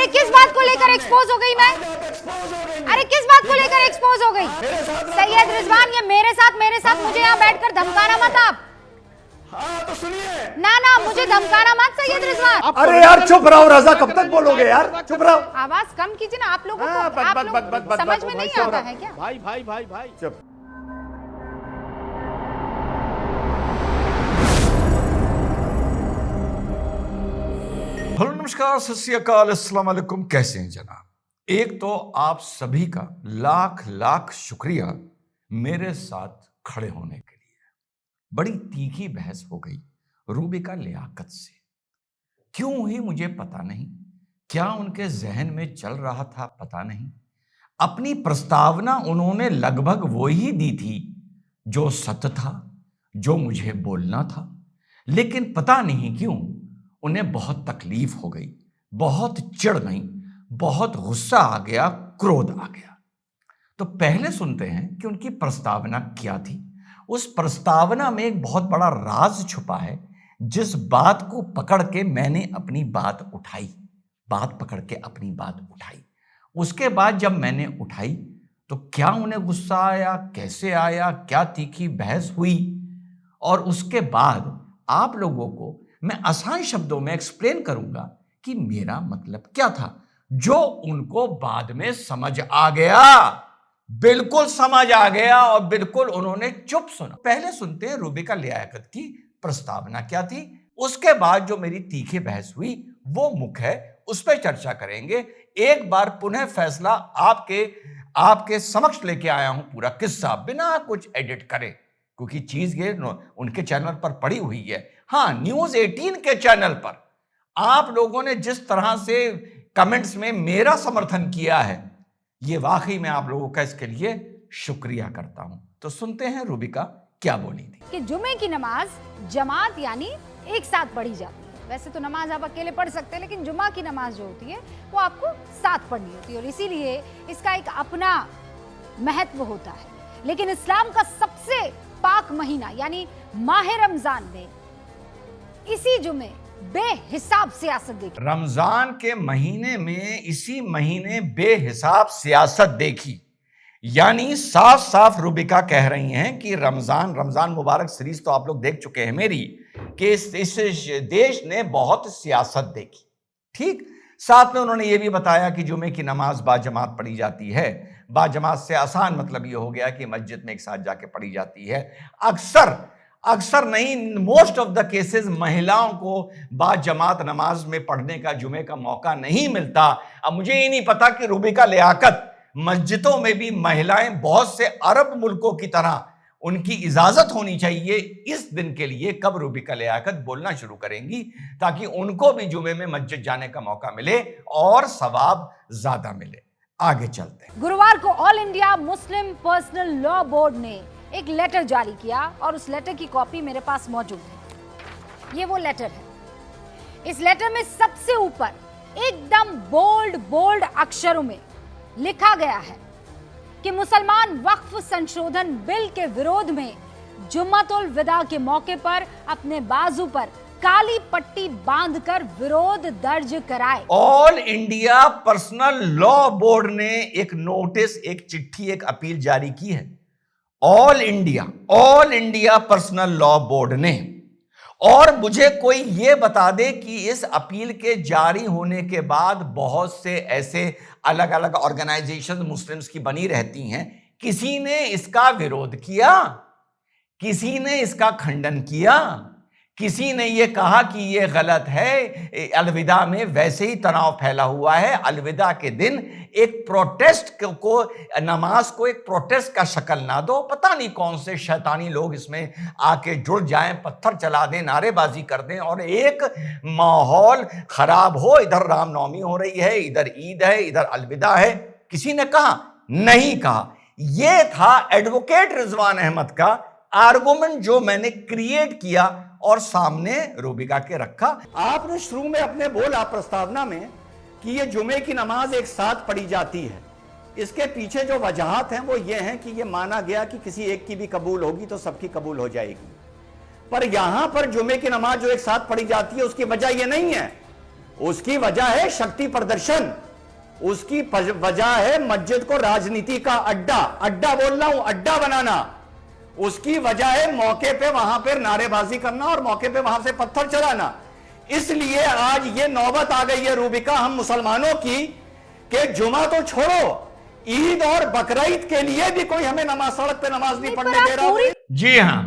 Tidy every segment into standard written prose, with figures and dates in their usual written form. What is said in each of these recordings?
अरे किस बात को लेकर एक्सपोज हो गई मैं? अरे किस बात को लेकर एक्सपोज हो गई? सैयद रिजवान, ये मेरे साथ मुझे यहाँ बैठकर धमकाना मत आप। हाँ तो सुनिए ना मुझे धमकाना मत सैयद रिजवान। अरे यार चुप रहो रजा, कब तक बोलोगे यार, चुप रहो। आवाज कम कीजिए ना, आप लोगों को समझ में नहीं आता है क्या? भाई चुप। हेलो नमस्कार सत श्री अकाल अस्सलाम वालेकुम, कैसे हैं जनाब? एक तो आप सभी का लाख लाख शुक्रिया मेरे साथ खड़े होने के लिए। बड़ी तीखी बहस हो गई रूबिका लियाकत से। क्यों हुई मुझे पता नहीं, क्या उनके जहन में चल रहा था पता नहीं। अपनी प्रस्तावना उन्होंने लगभग वो ही दी थी जो सत्य था, जो मुझे बोलना था, लेकिन पता नहीं क्यों उन्हें बहुत तकलीफ हो गई, बहुत चिढ़ गई, बहुत गुस्सा आ गया, क्रोध आ गया। तो पहले सुनते हैं कि उनकी प्रस्तावना क्या थी। उस प्रस्तावना में एक बहुत बड़ा राज छुपा है, जिस बात को पकड़ के मैंने अपनी बात उठाई, उसके बाद जब मैंने उठाई तो क्या उन्हें गुस्सा आया, कैसे आया, क्या तीखी बहस हुई, और उसके बाद आप लोगों को मैं आसान शब्दों में एक्सप्लेन करूंगा कि मेरा मतलब क्या था, जो उनको बाद में समझ आ गया, बिल्कुल समझ आ गया, और बिल्कुल उन्होंने चुप सुना। पहले सुनते हैं रूबिका लियाकत की प्रस्तावना क्या थी, उसके बाद जो मेरी तीखी बहस हुई वो मुख्य है, उस पर चर्चा करेंगे। एक बार पुनः फैसला आपके समक्ष लेके आया हूं, पूरा किस्सा बिना कुछ एडिट करे, क्योंकि चीज ये उनके चैनल पर पड़ी हुई है। हाँ, न्यूज 18 के चैनल पर आप लोगों ने जिस तरह से कमेंट्स में मेरा समर्थन किया है, ये वाकई में आप लोगों का इसके लिए शुक्रिया करता हूं। तो सुनते हैं रूबिका क्या बोली थी। कि जुमे की नमाज जमात यानी एक साथ पढ़ी जाती है। वैसे तो नमाज आप अकेले पढ़ सकते हैं, लेकिन जुमा की नमाज जो होती है वो आपको साथ पढ़नी होती है, और इसीलिए इसका एक अपना महत्व होता है। लेकिन इस्लाम का सबसे पाक महीना यानी माह रमजान में इसी जुमे बेहिसाब सियासत देखी। रमजान के महीने में इसी महीने बेहिसाब सियासत देखी, यानी साफ साफ रूबिका कह रही हैं कि रमजान मुबारक सीरीज तो आप लोग देख चुके हैं मेरी, कि इस देश ने बहुत सियासत देखी। ठीक, साथ में उन्होंने ये भी बताया कि जुमे की नमाज बाजमात पढ़ी जाती है। बाजमात से आसान मतलब ये हो गया कि मस्जिद में एक साथ जाके पढ़ी जाती है। अक्सर नहीं, मोस्ट ऑफ द केसेस महिलाओं को बाजमात नमाज में पढ़ने का, जुमे का मौका नहीं मिलता। अब मुझे ये नहीं पता कि रूबिका लियाकत मस्जिदों में भी महिलाएं बहुत से अरब मुल्कों की तरह उनकी इजाजत होनी चाहिए इस दिन के लिए, कब रूबिका लियाकत बोलना शुरू करेंगी, ताकि उनको भी जुमे में मस्जिद जाने का मौका मिले और सवाब ज्यादा मिले। आगे चलते हैं। गुरुवार को all India Muslim personal law board ने एक लेटर जारी किया, और उस लेटर की कॉपी मेरे पास मौजूद है। ये वो लेटर है। इस लेटर में सबसे ऊपर एकदम बोल्ड अक्षरों में लिखा गया है कि मुसलमान वक्फ संशोधन बिल के विरोध में जुम्मतुल विदा के मौके पर अपने बाजू पर काली पट्टी बांधकर विरोध दर्ज कराए। All India personal law board ने एक नोटिस, एक चिट्ठी, एक अपील जारी की है। All India personal law board ने। और मुझे कोई ये बता दे कि इस अपील के जारी होने के बाद बहुत से ऐसे अलग अलग ऑर्गेनाइजेशन मुस्लिम्स की बनी रहती हैं, किसी ने इसका विरोध किया, किसी ने इसका खंडन किया, किसी ने ये कहा कि ये गलत है, अलविदा में वैसे ही तनाव फैला हुआ है, अलविदा के दिन एक प्रोटेस्ट को, नमाज को एक प्रोटेस्ट का शक्ल ना दो। पता नहीं कौन से शैतानी लोग इसमें आके जुड़ जाएं, पत्थर चला दें, नारेबाजी कर दें, और एक माहौल खराब हो। इधर रामनवमी हो रही है, इधर ईद है, इधर अलविदा है। किसी ने कहा? नहीं कहा। यह था एडवोकेट रिजवान अहमद का आर्गुमेंट, जो मैंने क्रिएट किया और सामने रूबिका के रखा। आपने शुरू में अपने बोला प्रस्तावना में कि ये जुमे की नमाज एक साथ पढ़ी जाती है। इसके पीछे जो वजहात हैं वो ये हैं कि ये माना गया कि किसी एक की भी कबूल होगी तो सबकी कबूल हो जाएगी। पर यहां पर जुमे की नमाज जो एक साथ पढ़ी जाती है उसकी वजह ये नहीं है उसकी वजह है शक्ति प्रदर्शन, उसकी वजह है मस्जिद को राजनीति का अड्डा बोल रहा हूं, अड्डा बनाना। उसकी वजह है मौके पे वहां पर नारेबाजी करना और मौके पे वहां से पत्थर चलाना। इसलिए आज ये नौबत आ गई है रूबिका हम मुसलमानों की कि जुमा तो छोड़ो, ईद और बकरीद के लिए भी कोई हमें नमाज, सड़क पे नमाज नहीं पढ़ने दे रहा। जी हां,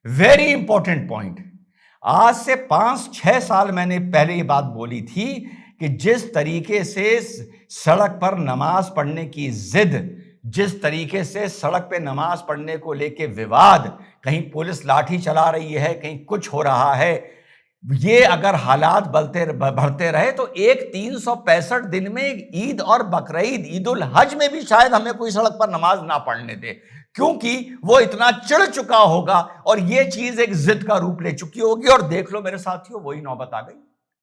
वेरी इंपॉर्टेंट पॉइंट। आज से 5-6 साल मैंने पहले ये बात बोली थी कि जिस तरीके से सड़क पर नमाज पढ़ने की जिद, जिस तरीके से सड़क पे नमाज पढ़ने को लेके विवाद, कहीं पुलिस लाठी चला रही है, कहीं कुछ हो रहा है, ये अगर हालात बढ़ते रहे तो एक 365 दिन में ईद और बकरीद, ईद उल हज में भी शायद हमें कोई सड़क पर नमाज ना पढ़ने दे, क्योंकि वो इतना चिढ़ चुका होगा और ये चीज एक जिद का रूप ले चुकी होगी। और देख लो मेरे साथियों, वही नौबत आ गई,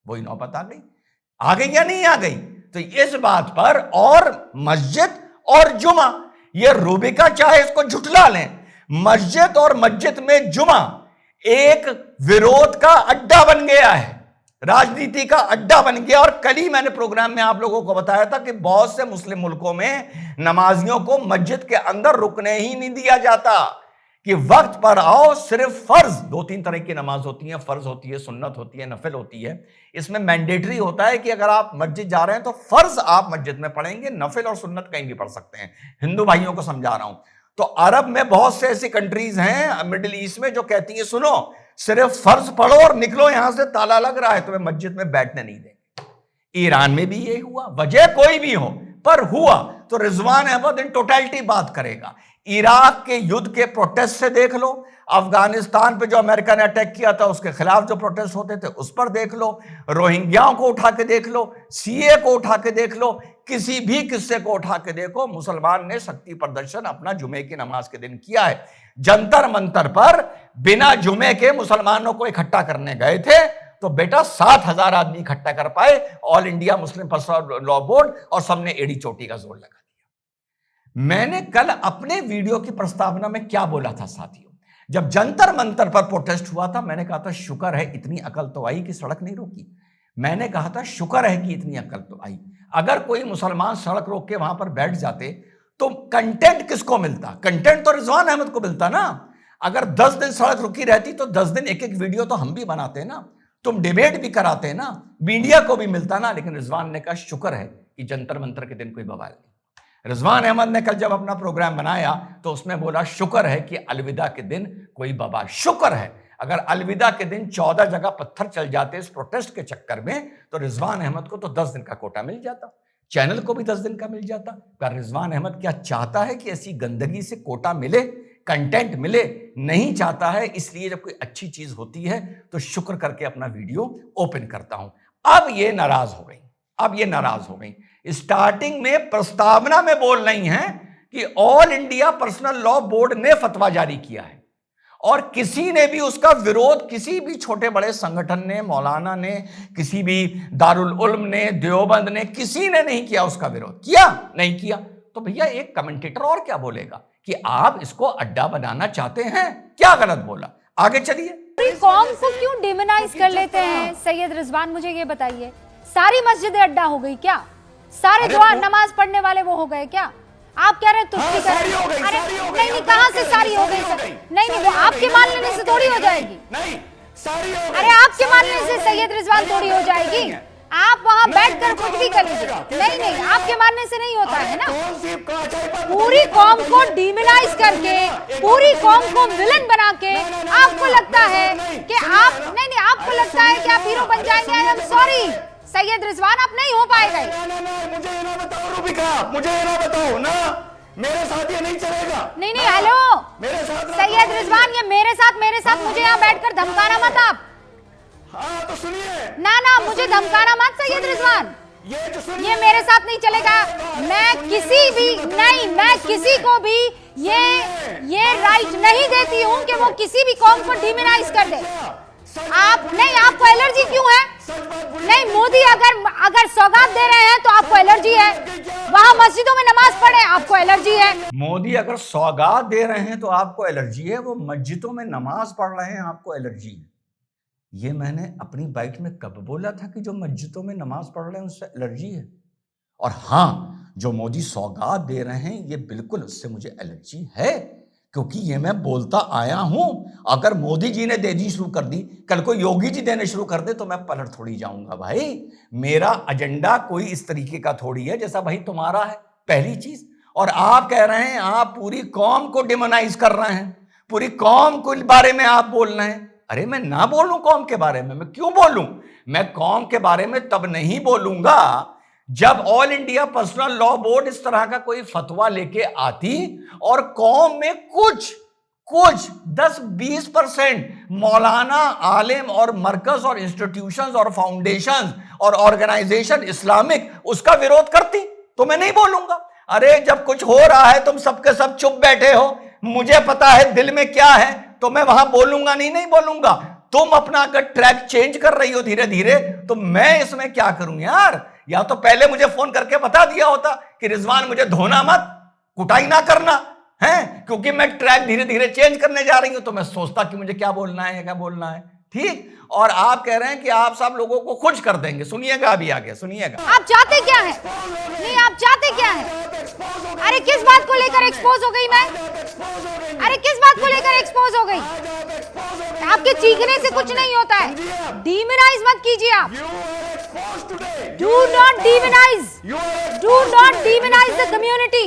वही नौबत आ गई या नहीं आ गई? तो इस बात पर और मस्जिद और जुमा, ये रूबिका चाहे इसको झुठला लें, मस्जिद और मस्जिद में जुमा एक विरोध का अड्डा बन गया है, राजनीति का अड्डा बन गया। और कल ही मैंने प्रोग्राम में आप लोगों को बताया था कि बहुत से मुस्लिम मुल्कों में नमाजियों को मस्जिद के अंदर रुकने ही नहीं दिया जाता, कि वक्त पर आओ, सिर्फ फर्ज 2-3 तरह की नमाज होती है, फर्ज होती है, सुन्नत होती है, नफिल होती है। इसमें मैंडेटरी होता है कि अगर आप मस्जिद जा रहे हैं तो फर्ज आप मस्जिद में पढ़ेंगे, नफिल और सुन्नत कहीं भी पढ़ सकते हैं। हिंदू भाइयों को समझा रहा हूं। तो अरब में बहुत से ऐसी कंट्रीज हैं, मिडिल ईस्ट में, जो कहती है सुनो, सिर्फ फर्ज पढ़ो और निकलो यहां से, ताला लग रहा है, तुम्हें मस्जिद में बैठने नहीं देंगे। ईरान में भी ये हुआ, वजह कोई भी हो पर हुआ। तो रिजवान अहमद इन टोटलिटी बात करेगा। इराक के युद्ध के प्रोटेस्ट से देख लो, अफगानिस्तान पे जो अमेरिका ने अटैक किया था उसके खिलाफ जो प्रोटेस्ट होते थे उस पर देख लो, रोहिंग्याओं को उठा के देख लो, सीए को उठा के देख लो, किसी भी किस्से को उठा के देखो, मुसलमान ने शक्ति प्रदर्शन अपना जुमे की नमाज के दिन किया है। जंतर मंतर पर बिना जुमे के मुसलमानों को इकट्ठा करने गए थे तो बेटा 7,000 आदमी इकट्ठा कर पाए, all India Muslim personal law board, और सबने एड़ी चोटी का जोर लगा दिया। मैंने कल अपने वीडियो की प्रस्तावना में क्या बोला था साथियों, जब जंतर मंतर पर प्रोटेस्ट हुआ था, मैंने कहा था शुक्र है इतनी अकल तो आई कि सड़क नहीं रोकी। मैंने कहा था शुक्र है कि इतनी अकल तो आई। अगर कोई मुसलमान सड़क रोक के वहां पर बैठ जाते तो कंटेंट किसको मिलता? कंटेंट तो रिजवान अहमद को मिलता ना। अगर 10 दिन सड़क रुकी रहती तो 10 दिन एक वीडियो तो हम भी बनाते ना, तुम डिबेट भी कराते ना, मीडिया को भी मिलता ना। लेकिन रिजवान ने कहा शुक्र है कि जंतर मंतर के दिन कोई बवाल नहीं। रिजवान अहमद ने कल जब अपना प्रोग्राम बनाया तो उसमें बोला शुक्र है कि अलविदा के दिन कोई बवाल, शुक्र है। अगर अलविदा के दिन 14 जगह पत्थर चल जाते इस प्रोटेस्ट के चक्कर में तो रिजवान अहमद को तो 10 दिन का कोटा मिल जाता, चैनल को भी 10 दिन का मिल जाता। पर रिजवान अहमद क्या चाहता है कि ऐसी गंदगी से कोटा मिले, कंटेंट मिले? नहीं चाहता है। इसलिए जब कोई अच्छी चीज होती है तो शुक्र करके अपना वीडियो ओपन करता हूं। अब ये नाराज हो गई, स्टार्टिंग में प्रस्तावना में बोल रही हैं कि all India personal law board ने फतवा जारी किया है और किसी ने भी उसका विरोध, किसी भी छोटे बड़े संगठन ने, मौलाना ने, किसी भी दारुल उल्म ने, देवबंद ने, किसी ने नहीं किया उसका विरोध। किया? नहीं किया। तो भैया एक कमेंटेटर और क्या बोलेगा कि आप इसको अड्डा बनाना चाहते हैं? क्या गलत बोला? आगे चलिए। कौम को क्यों डिमोनाइज कर लेते हैं सैयद रिजवान, मुझे ये बताइए। सारी मस्जिदें अड्डा हो गई क्या? सारे दुआ नमाज पढ़ने वाले वो हो गए क्या? आप कह रहे हैं तुष्टि कर? अरे नहीं, कहां से सारी हो गई? नहीं, वो आपके मान लेने से थोड़ी हो जाएगी। अरे आपके मान लेने से सैयद रिजवान थोड़ी हो जाएगी। आप वहां बैठकर कुछ भी कर लीजिए। नहीं, आपके मानने से नहीं होता है ना। पूरी कौम को डिमोनाइज करके, पूरी कौम को विलन बना के आपको लगता है कि आप नहीं, आपको लगता है कि आप हीरो बन जाएंगे। I am sorry Syed Rizwan, आप नहीं हो पाएगा। मुझे ये ना बताओ रूबिका, मुझे ये ना बताओ ना, मेरे साथ ये नहीं चलेगा। नहीं, हेलो मेरे साथ सैयद रिजवान, ये मेरे साथ मुझे यहाँ बैठकर धमकाना मत आप। हाँ तो सुनिए ना, मुझे धमकाना मत सैयद रिजवान, ये मेरे साथ नहीं चलेगा। मैं किसी को भी ये राइट नहीं देती हूँ कि वो किसी भी कौम को डिमोनाइज कर दे। आप नहीं, आपको एलर्जी क्यों है? नहीं, मोदी अगर सौगात दे रहे हैं तो आपको एलर्जी है। वहां मस्जिदों में नमाज पढ़े, आपको एलर्जी है। मोदी अगर सौगात दे रहे हैं तो आपको एलर्जी है, वो मस्जिदों में नमाज पढ़ रहे हैं, आपको एलर्जी है। ये मैंने अपनी बाइट में कब बोला था कि जो मस्जिदों में नमाज पढ़ रहे हैं उससे एलर्जी है? और हाँ, जो मोदी सौगात दे रहे हैं ये बिल्कुल उससे मुझे एलर्जी है, क्योंकि ये मैं बोलता आया हूं। अगर मोदी जी ने दे दी शुरू कर दी, कल को योगी जी देने शुरू कर दे तो मैं पलट थोड़ी जाऊंगा भाई। मेरा एजेंडा कोई इस तरीके का थोड़ी है जैसा भाई तुम्हारा है, पहली चीज। और आप कह रहे हैं आप पूरी कौम को डिमोनाइज कर रहे हैं, पूरी कौम के बारे में आप बोल रहे हैं। अरे मैं ना बोलूं कौम के बारे में, मैं क्यों बोलूं? मैं कौम के बारे में तब नहीं बोलूंगा जब all India personal law board इस तरह का कोई फतवा लेके आती और कौम में कुछ 10-20% मौलाना, आलिम और मरकज और इंस्टीट्यूशंस और फाउंडेशंस और ऑर्गेनाइजेशन इस्लामिक उसका विरोध करती, तो मैं नहीं बोलूंगा। अरे जब कुछ हो रहा है तुम सबके सब चुप बैठे हो, मुझे पता है दिल में क्या है, तो मैं वहां बोलूंगा नहीं बोलूंगा। तुम अपना अगर ट्रैक चेंज कर रही हो धीरे धीरे, तो मैं इसमें क्या करूं यार? या तो पहले मुझे फोन करके बता दिया होता कि रिजवान मुझे धोना मत, कुटाई ना करना है, क्योंकि मैं ट्रैक धीरे धीरे चेंज करने जा रही हूं, तो मैं सोचता कि मुझे क्या बोलना है, क्या बोलना है। ठीक। और आप कह रहे हैं कि आप सब लोगों को खुश कर देंगे। सुनिएगा अभी आगे, सुनिएगा। आप चाहते क्या है? नहीं, आप चाहते क्या है? अरे किस बात को लेकर एक्सपोज हो गई मैं? अरे किस बात को लेकर एक्सपोज हो गई? आपके चीखने से कुछ नहीं होता है। डीमोनाइज मत कीजिए आप। Do not demonise, do not demonise the community.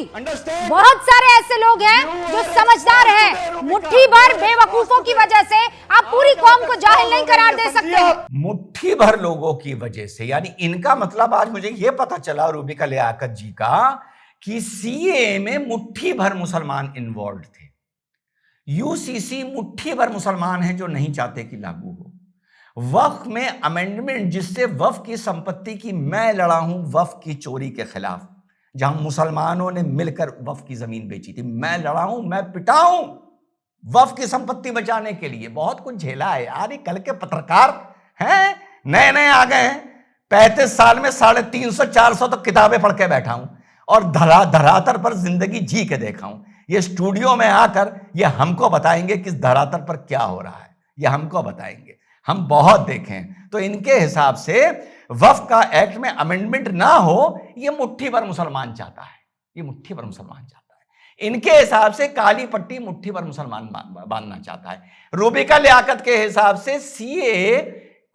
बहुत सारे ऐसे लोग हैं जो समझदार हैं। मुट्ठी भर बेवकूफों की वजह से आप पूरी कौम को जाहिल नहीं करार दे सकते। मुट्ठी भर लोगों की वजह से, यानी इनका मतलब आज मुझे यह पता चला रूबिका लियाकत जी का कि सीए में मुट्ठी भर मुसलमान इन्वॉल्व थे। यूसीसी मुट्ठी भर मुसलमान हैं जो नहीं चाहते कि लागू हो। वक्फ में अमेंडमेंट जिससे वक्फ की संपत्ति की मैं लड़ा हूं, वक्फ की चोरी के खिलाफ, जहां मुसलमानों ने मिलकर वक्फ की जमीन बेची थी, मैं लड़ा हूं, मैं पिटा हूं वक्फ की संपत्ति बचाने के लिए। बहुत कुछ झेला है यार। ये कल के पत्रकार हैं, नए नए आ गए हैं। 35 साल में 350-400 तो किताबें पढ़ के बैठा हूं और धरातल पर जिंदगी जी के देखा हूं। ये स्टूडियो में आकर ये हमको बताएंगे कि इस धरातल पर क्या हो रहा है, ये हमको बताएंगे। हम बहुत देखें। तो इनके हिसाब से वक्फ का एक्ट में अमेंडमेंट ना हो, ये मुट्ठी भर मुसलमान चाहता है, ये मुट्ठी भर मुसलमान चाहता है। इनके हिसाब से काली पट्टी मुट्ठी भर मुसलमान बांधना चाहता है। रूबिका लियाकत के हिसाब से सीए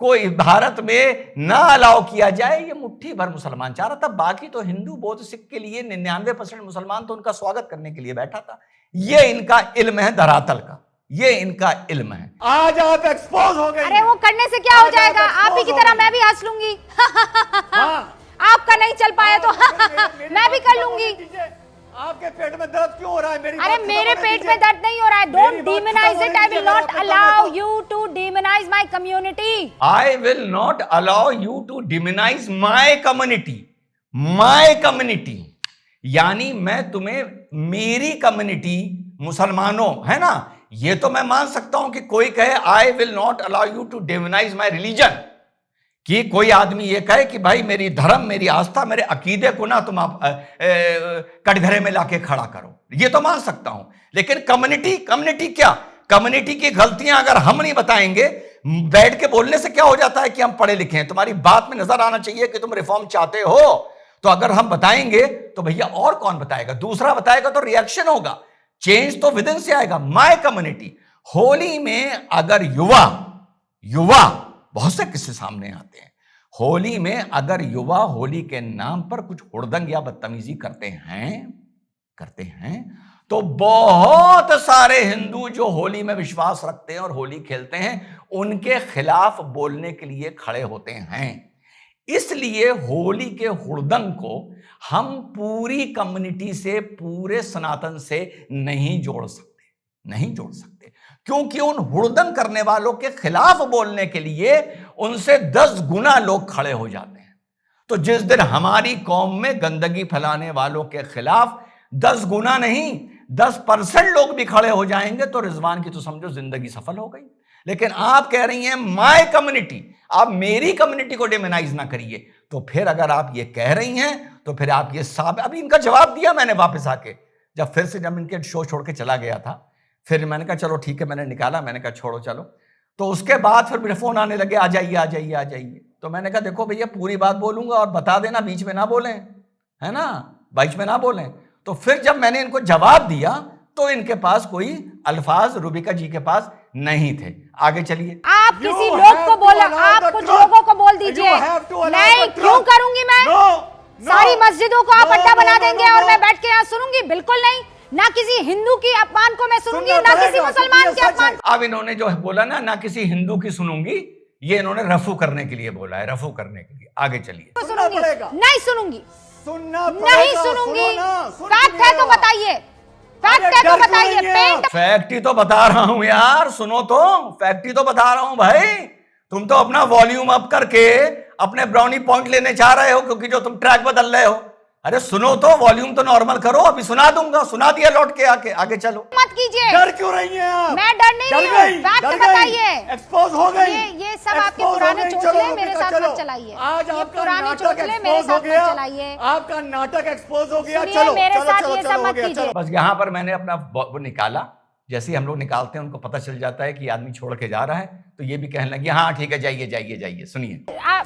को भारत में ना अलाउ किया जाए, ये मुट्ठी भर मुसलमान चाह रहा था। बाकी तो हिंदू, बौद्ध, सिख के लिए 99% मुसलमान तो उनका स्वागत करने के लिए बैठा था। ये इनका इल्म है धरातल का, ये इनका इल्म है। आज आप एक्सपोज हो गए। अरे वो करने से क्या हो जाएगा? आप ही की तरह मैं भी हंस लूंगी। आपका नहीं चल पाया तो मैं भी कर लूंगी। आपके पेट में दर्द क्यों हो रहा है? अरे मेरे पेट में दर्द नहीं हो रहा है। Don't demonise it. I will not allow you to demonise my community. I will not allow you to demonise my community. My community यानी मैं तुम्हें, मेरी कम्युनिटी मुसलमानों, है ना, ये तो मैं मान सकता हूं कि कोई कहे I will not allow you to demonise my religion, कि कोई आदमी ये कहे कि भाई मेरी धर्म, मेरी आस्था, मेरे अकीदे को ना तुम आप कटघरे में लाके खड़ा करो, ये तो मान सकता हूं। लेकिन कम्युनिटी क्या? कम्युनिटी की गलतियां अगर हम नहीं बताएंगे, बैठ के बोलने से क्या हो जाता है कि हम पढ़े लिखे हैं। तुम्हारी बात में नजर आना चाहिए कि तुम रिफॉर्म चाहते हो। तो अगर हम बताएंगे तो भैया और कौन बताएगा? दूसरा बताएगा तो रिएक्शन होगा, चेंज तो विदिन से आएगा। My community. होली में अगर युवा बहुत से किस्से सामने आते हैं। होली में अगर युवा होली के नाम पर कुछ हुड़दंग या बदतमीजी करते हैं तो बहुत सारे हिंदू जो होली में विश्वास रखते हैं और होली खेलते हैं, उनके खिलाफ बोलने के लिए खड़े होते हैं। इसलिए होली के हुड़दंग को हम पूरी कम्युनिटी से, पूरे सनातन से नहीं जोड़ सकते, क्योंकि उन हुड़दंग करने वालों के खिलाफ बोलने के लिए उनसे 10 गुना लोग खड़े हो जाते हैं। तो जिस दिन हमारी कौम में गंदगी फैलाने वालों के खिलाफ 10 गुना नहीं 10% लोग भी खड़े हो जाएंगे तो रिजवान की तो समझो जिंदगी सफल हो गई। लेकिन आप कह रही हैं माय कम्युनिटी, आप मेरी कम्युनिटी को डिमोनाइज ना करिए। तो फिर अगर आप ये कह रही हैं तो फिर आप ये अभी इनका जवाब दिया मैंने वापस आके, जब इनके शो छोड़ के चला गया था, फिर मैंने कहा चलो ठीक है, मैंने निकाला, मैंने कहा छोड़ो चलो। तो उसके बाद फिर मेरे फोन आने लगे, आ जाइए आ जाइए आ जाइए। तो मैंने कहा देखो भैया पूरी बात बोलूंगा और बता देना, बीच में ना बोलें, है ना, बीच में ना बोलें। तो फिर जब मैंने इनको जवाब दिया तो इनके पास कोई अल्फाज रूबिका जी के पास नहीं थे। आगे चलिए। आप किसी लोग को बोला, आप कुछ लोगों को बोल दीजिए। नहीं, क्यों करूंगी मैं? सारी मस्जिदों को आप अड्डा बना देंगे और मैं बैठ के यहाँ सुनूंगी? बिल्कुल नहीं। ना किसी हिंदू की अपमान को मैं सुनूंगी, ना किसी मुसलमान के अपमान। अब इन्होंने जो बोला ना किसी हिंदू की सुनूंगी, ये इन्होंने रफू करने के लिए बोला है, रफू करने के लिए। आगे चलिए। नहीं सुनूंगी, सुनना नहीं सुनूंगी। फैक्ट है तो बताइए, फैक्ट है तो बताइए। पेंट फैक्ट ही तो बता रहा हूं यार, सुनो तो, फैक्ट ही तो बता रहा हूं भाई। तुम तो अपना वॉल्यूम अप करके अपने ब्राउनी पॉइंट लेने चाह रहे हो, क्योंकि जो तुम ट्रैक बदल रहे हो। अरे सुनो तो, वॉल्यूम तो नॉर्मल करो, अभी सुना दूंगा, सुना दिया लौट के आगे चलो। मत कीजिए। डर क्यों रही हैं आप? मैं डर नहीं रही हूं, फैक्ट बताइए। एक्सपोज हो गई। ये सब आपके पुराने चोचले मेरे साथ मत चलाइए। आज ये आपका पुराने नाटक चोचले मेरे एक्सपोज हो साथ गया। मत चलाइए। आपका नाटक एक्सपोज हो गया। सुनिए, चलो मेरे चलो साथ चलो ये चलो सब हो मत गया, कीजिए। चलो। बस यहां पर मैंने अपना वो निकाला, जैसे ही हम लोग निकालते हैं उनको पता चल जाता है कि आदमी छोड़ के जा रहा है, तो ये भी कहने लगी हाँ ठीक है जाइए जाइए जाइए। सुनिए आप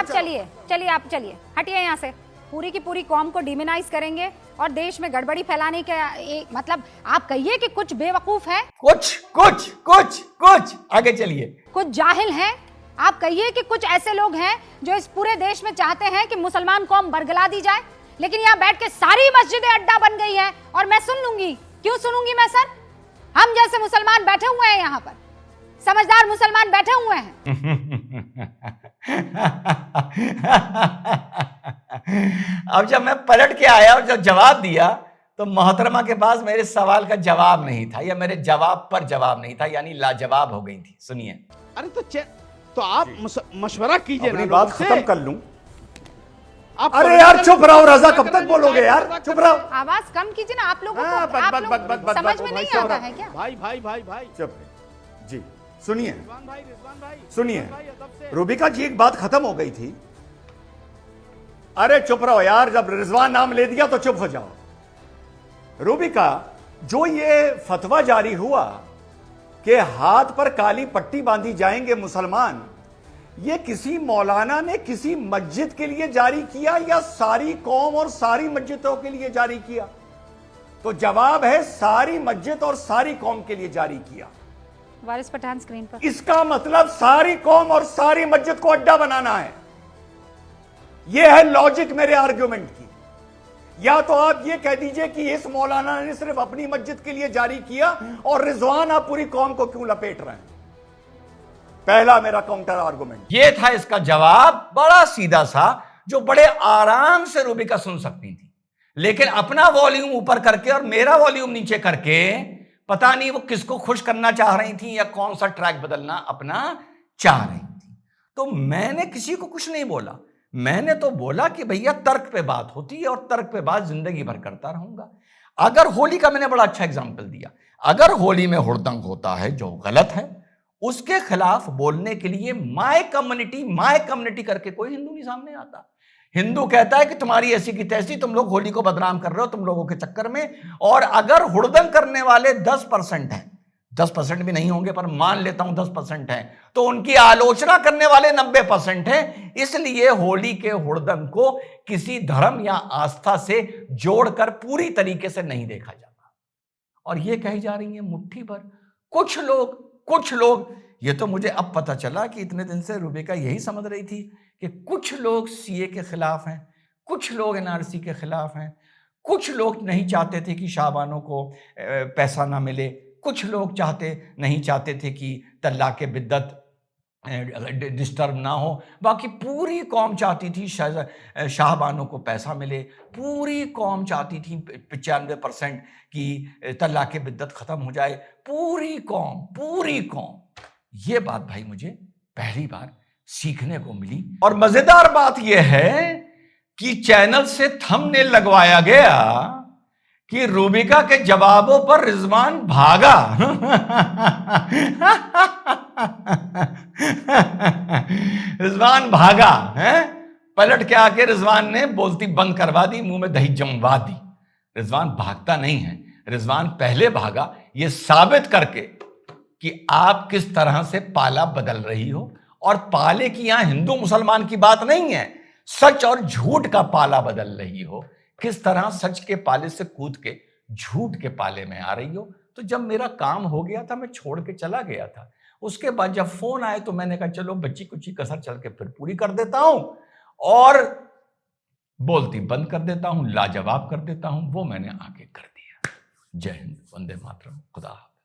चलिए चलिए, आप चलिए, हटिए यहाँ से। पूरी की पूरी कौम को डिमोनाइज करेंगे और देश में गड़बड़ी फैलाने के मतलब आप कहिए कि कुछ बेवकूफ है, कुछ कुछ कुछ कुछ आगे चलिए। कुछ जाहिल हैं। आप कहिए कि कुछ ऐसे लोग हैं जो इस पूरे देश में चाहते हैं कि मुसलमान कौम बरगला दी जाए, लेकिन यहाँ बैठ के सारी मस्जिदें अड्डा बन गई हैं और मैं सुन लूंगी। क्यों सुनूंगी मैं सर? हम जैसे मुसलमान बैठे हुए हैं यहाँ पर, समझदार मुसलमान बैठे हुए हैं। अब जब मैं पलट के आया और जब जवाब दिया तो मोहतरमा के पास मेरे सवाल का जवाब नहीं था, या मेरे जवाब पर जवाब नहीं था, यानी लाजवाब हो गई थी। सुनिए। अरे तो आप मशवरा कीजिए ना, बात खत्म कर लूं। आप अरे यार चुप रहो रजा, कब तक बोलोगे यार? चुप रहो। आवाज कम कीजिए ना। आप लोगों हाँ, को बस, आप बस, लोग बस, बस, समझ बस, में बस, नहीं बस, आता बस, है क्या? भाई भाई भाई भाई चुप जी। सुनिए रिजवान भाई सुनिए, भाई, अदब से। रूबिका जी एक बात खत्म हो गई थी। अरे चुप रहो यार, जब रिजवान नाम ले दिया तो चुप हो जाओ। रूबिका, जो ये फतवा जारी हुआ कि हाथ पर काली पट्टी बांधी जाएंगे मुसलमान, ये किसी मौलाना ने किसी मस्जिद के लिए जारी किया या सारी कौम और सारी मस्जिदों के लिए जारी किया? तो जवाब है सारी मस्जिद और सारी कौम के लिए जारी किया। वारिस पठान स्क्रीन पर। इसका मतलब सारी कौम और सारी मस्जिद को अड्डा बनाना है। यह है लॉजिक मेरे आर्ग्यूमेंट की। या तो आप ये कह दीजिए कि इस मौलाना ने सिर्फ अपनी मस्जिद के लिए जारी किया और रिजवान आप पूरी कौम को क्यों लपेट रहे हैं। पहला मेरा काउंटर आर्गुमेंट ये था इसका जवाब, बड़ा सीधा सा, जो बड़े आराम से रूबिका सुन सकती थी, लेकिन अपना वॉल्यूम ऊपर करके और मेरा वॉल्यूम नीचे करके पता नहीं वो किसको खुश करना चाह रही थी या कौन सा ट्रैक बदलना अपना चाह रही थी। तो मैंने किसी को कुछ नहीं बोला, मैंने तो बोला कि भैया तर्क पे बात होती है और तर्क पे बात जिंदगी भर करता रहूंगा। अगर होली का मैंने बड़ा अच्छा एग्जाम्पल दिया, अगर होली में हुड़दंग होता है जो गलत है, उसके खिलाफ बोलने के लिए माय कम्युनिटी करके कोई हिंदू नहीं सामने आता। हिंदू कहता है कि तुम्हारी ऐसी की तैसी, तुम लोग होली को बदनाम कर रहे हो तुम लोगों के चक्कर में। और अगर हुड़दंग करने वाले 10% हैं, 10% भी नहीं होंगे पर मान लेता हूं 10% हैं, तो उनकी आलोचना करने वाले 90% हैं। इसलिए होली के हुड़दंग को किसी धर्म या आस्था से जोड़कर पूरी तरीके से नहीं देखा जाता। और ये कही जा रही है मुट्ठी भर कुछ लोग, ये तो मुझे अब पता चला कि इतने दिन से रूबिका यही समझ रही थी कि कुछ लोग सीए के खिलाफ हैं, कुछ लोग एनआरसी के खिलाफ हैं, कुछ लोग नहीं चाहते थे कि शाहबानों को पैसा ना मिले, कुछ लोग नहीं चाहते थे कि तलाक़ बिद्दत डिस्टर्ब ना हो, बाकी पूरी कौम चाहती थी शाहबानों को पैसा मिले, पूरी कौम चाहती थी 95% कि तलाक़ बिद्दत ख़त्म हो जाए, पूरी कौम। ये बात भाई मुझे पहली बार सीखने को मिली। और मज़ेदार बात यह है कि चैनल से थंबनेल लगवाया गया कि रूबिका के जवाबों पर रिजवान भागा। रिजवान भागा है, पलट के आके रिजवान ने बोलती बंद करवा दी, मुंह में दही जमवा दी। रिजवान भागता नहीं है, रिजवान पहले भागा ये साबित करके कि आप किस तरह से पाला बदल रही हो। और पाले की यहां हिंदू मुसलमान की बात नहीं है, सच और झूठ का पाला बदल रही हो, किस तरह सच के पाले से कूद के झूठ के पाले में आ रही हो। तो जब मेरा काम हो गया था, मैं छोड़ के चला गया था। उसके बाद जब फोन आए तो मैंने कहा चलो बच्ची कुची कसर चल के फिर पूरी कर देता हूं और बोलती बंद कर देता हूं, लाजवाब कर देता हूं। वो मैंने आगे कर दिया। जय हिंद, वंदे मातरम, खुदा हाफिज।